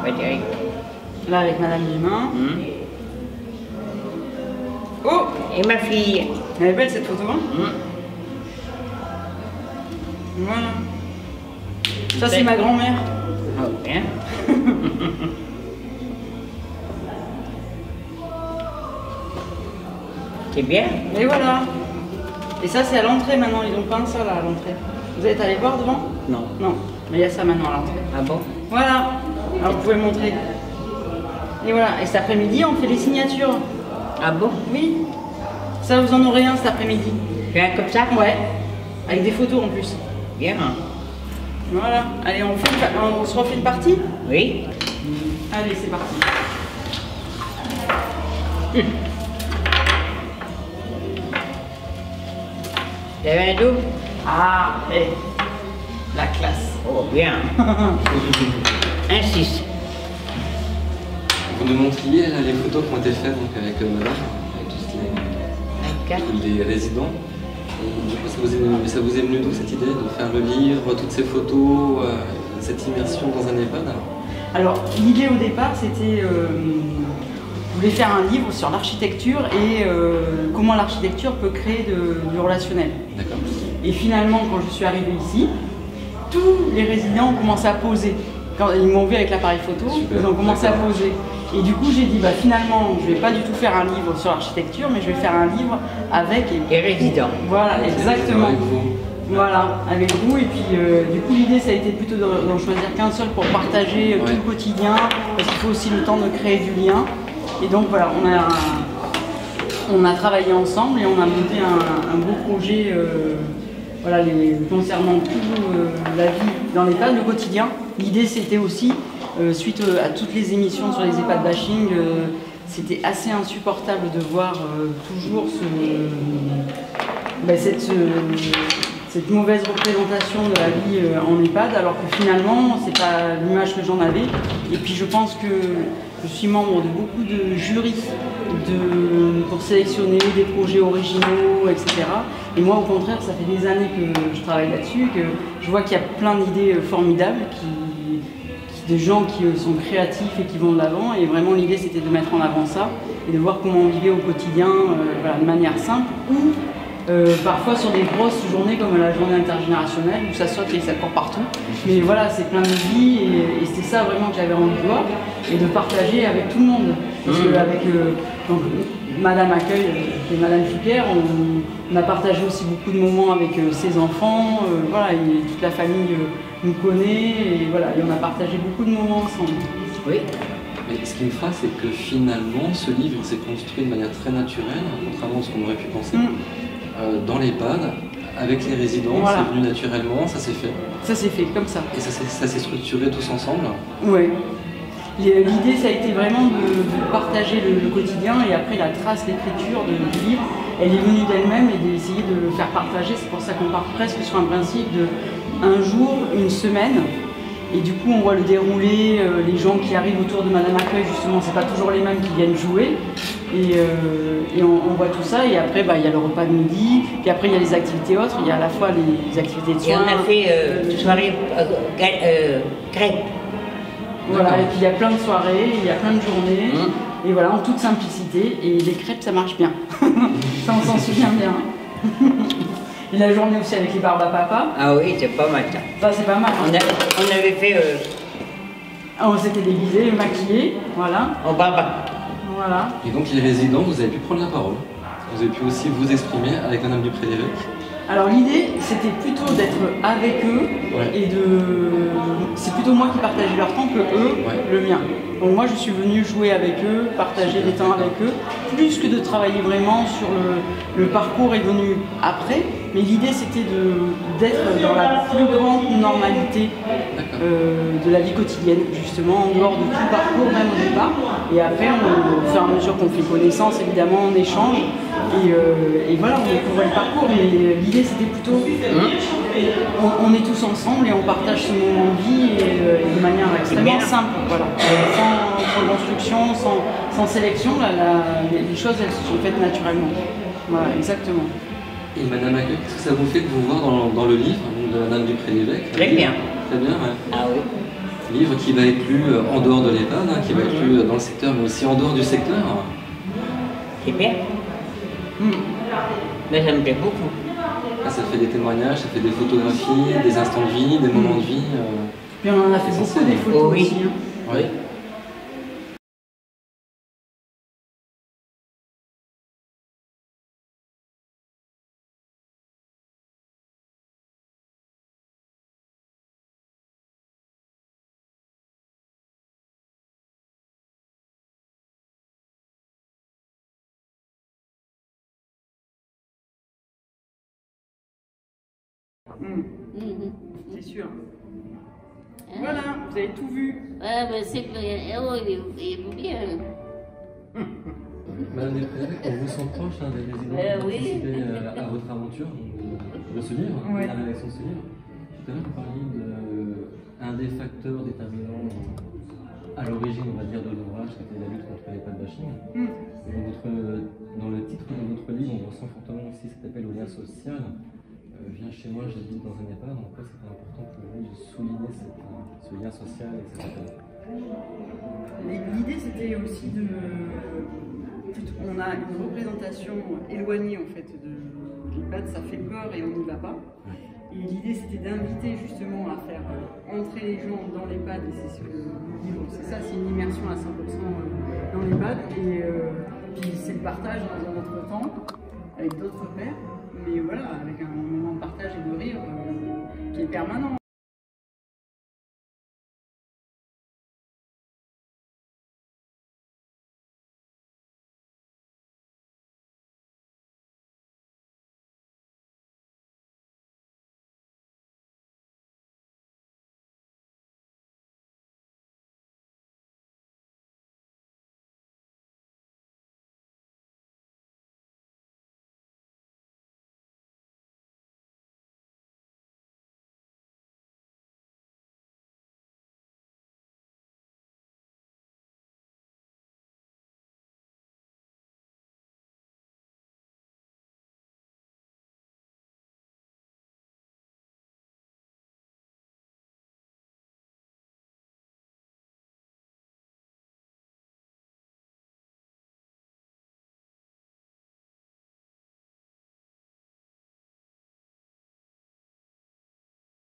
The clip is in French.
Frédéric. Là, avec Madame Dumas. Oh! Et ma fille. Elle est belle cette photo, hein? Voilà. Ça, c'est ma grand-mère. Oh, bien. C'est bien. Et voilà. Et ça, c'est à l'entrée maintenant. Ils ont peint ça là à l'entrée. Vous êtes allé voir devant? Non. Non. Mais il y a ça maintenant à l'entrée. Ah bon? Voilà. Alors vous pouvez montrer. Et voilà. Et cet après-midi, on fait les signatures. Ah bon? Oui. Ça, vous en aurez un cet après-midi. Bien comme ça? Ouais. Avec des photos en plus. Bien. Voilà. Allez, on se refait une partie? Oui. Allez, c'est parti. T'as un double? Ah, la classe. Oh, bien. Un 6. Vous nous montriez là, les photos qui ont été faites donc, avec madame, avec tous Un 4. les résidents. Et du coup, ça vous est venu d'où cette idée de faire le livre, toutes ces photos, cette immersion dans un EHPAD? Alors, l'idée au départ, c'était je voulais faire un livre sur l'architecture et comment l'architecture peut créer du relationnel. D'accord. Et finalement, quand je suis arrivée ici, tous les résidents ont commencé à poser. Quand ils m'ont vu avec l'appareil photo, Super, ils ont commencé à poser. Et du coup, j'ai dit, bah, finalement, je ne vais pas du tout faire un livre sur l'architecture, mais je vais faire un livre avec Les résidents. Voilà, exactement. Avec vous. Voilà, avec vous. Et puis, du coup, l'idée, ça a été plutôt d'en choisir qu'un seul pour partager tout le quotidien, parce qu'il faut aussi le temps de créer du lien. Et donc, voilà, on a travaillé ensemble et on a monté un beau projet voilà, concernant toute la vie dans l'EHPAD, le quotidien. L'idée, c'était aussi, suite à toutes les émissions sur les EHPAD bashing, c'était assez insupportable de voir toujours cette mauvaise représentation de la vie en EHPAD, alors que finalement, c'est pas l'image que j'en avais. Et puis je pense que je suis membre de beaucoup de jurys pour sélectionner des projets originaux, etc. Et moi, au contraire, ça fait des années que je travaille là-dessus, que je vois qu'il y a plein d'idées formidables, de gens qui sont créatifs et qui vont de l'avant. Et vraiment, l'idée, c'était de mettre en avant ça et de voir comment on vivait au quotidien voilà, de manière simple ou parfois sur des grosses journées comme la journée intergénérationnelle où ça saute et ça court partout. Mais voilà, c'est plein de vie et c'est ça vraiment que j'avais envie de voir et de partager avec tout le monde. Parce qu'avec Madame Accueil et Madame Fouquer, on a partagé aussi beaucoup de moments avec ses enfants. Voilà, et toute la famille nous connaît et voilà, et on a partagé beaucoup de moments ensemble. Oui. Mais ce qui me frappe, c'est que finalement, ce livre s'est construit de manière très naturelle, contrairement à ce qu'on aurait pu penser. Dans l'EHPAD, avec les résidents, voilà. c'est venu naturellement, ça s'est fait. Ça s'est fait comme ça. Et ça s'est structuré tous ensemble. Oui. L'idée, ça a été vraiment de partager le quotidien et après la trace, l'écriture du livre, elle est venue d'elle-même et d'essayer de le faire partager. C'est pour ça qu'on part presque sur un principe de un jour, une semaine. Et du coup, on voit le déroulé, les gens qui arrivent autour de Madame Accueil, justement, c'est pas toujours les mêmes qui viennent jouer. Et on voit tout ça, et après, il y a le repas de midi, puis après, il y a les activités autres, il y a à la fois les activités de soins. Et on a fait soirée crêpes. Voilà, et puis il y a plein de soirées, il y a plein de journées, et voilà, en toute simplicité, et les crêpes, ça marche bien. Ça, on s'en souvient bien. Et la journée aussi avec les barbes à papa. Ah oui, c'est pas mal ça. Ça, c'est pas mal. On avait fait on s'était déguisés, maquillés, voilà. au baba. Voilà. Et donc les résidents, vous avez pu prendre la parole. Vous avez pu aussi vous exprimer avec Madame Dupré-Lévesque. Alors l'idée, c'était plutôt d'être avec eux et c'est plutôt moi qui partageais leur temps que eux, le mien. Donc moi, je suis venue jouer avec eux, partager des temps avec eux, plus que de travailler vraiment sur le parcours est venu après. Mais l'idée, c'était d'être dans la plus grande normalité de la vie quotidienne, justement, en dehors de tout le parcours, même au départ. Et après, au fur et à mesure qu'on fait connaissance, évidemment, on échange. Et voilà, on découvre le parcours. Mais l'idée, c'était plutôt, on est tous ensemble et on partage ce moment de vie et de manière extrêmement simple. Voilà. Sans construction, sans sélection, les choses, elles se sont faites naturellement. Voilà, exactement. Et Madame Accueil, qu'est-ce que ça vous fait de vous voir dans le livre de Madame Dupré-Lévesque? Très bien. Très bien, ouais. Ah oui. Livre qui va être lu en dehors de l'EHPAD, hein, qui va être lu dans le secteur, mais aussi en dehors du secteur. C'est bien. Mais ça me plaît beaucoup. Ah, ça fait des témoignages, ça fait des photographies, des instants de vie, des moments de vie. Puis on en a fait beaucoup des photos Oh, oui. aussi. Hein. Oui. C'est sûr. Voilà, vous avez tout vu. Ouais, mais c'est bien. Oh, il est bien. Madame Després, on vous sent proche des résidents qui ont Oui. participé à votre aventure de ce livre, Ouais. la rédaction de ce livre. Tout à l'heure, vous parliez d'un des facteurs déterminants à l'origine, on va dire, de l'ouvrage, c'était la lutte contre l'EHPAD bashing. Dans le titre de votre livre, on ressent fortement aussi cet appel au lien social. Viens chez moi, j'habite dans un EHPAD. En quoi c'était important pour vous de souligner ce lien social et cet appel? L'idée c'était aussi de... On a une représentation éloignée en fait de l'EHPAD, ça fait peur et on n'y va pas. Et l'idée c'était d'inviter justement à faire entrer les gens dans l'EHPAD, et c'est ce que le livre, c'est ça, c'est une immersion à 100% dans l'EHPAD. Et puis c'est le partage dans un autre temps avec d'autres pairs. Mais voilà, avec un moment de partage et de rire qui est permanent.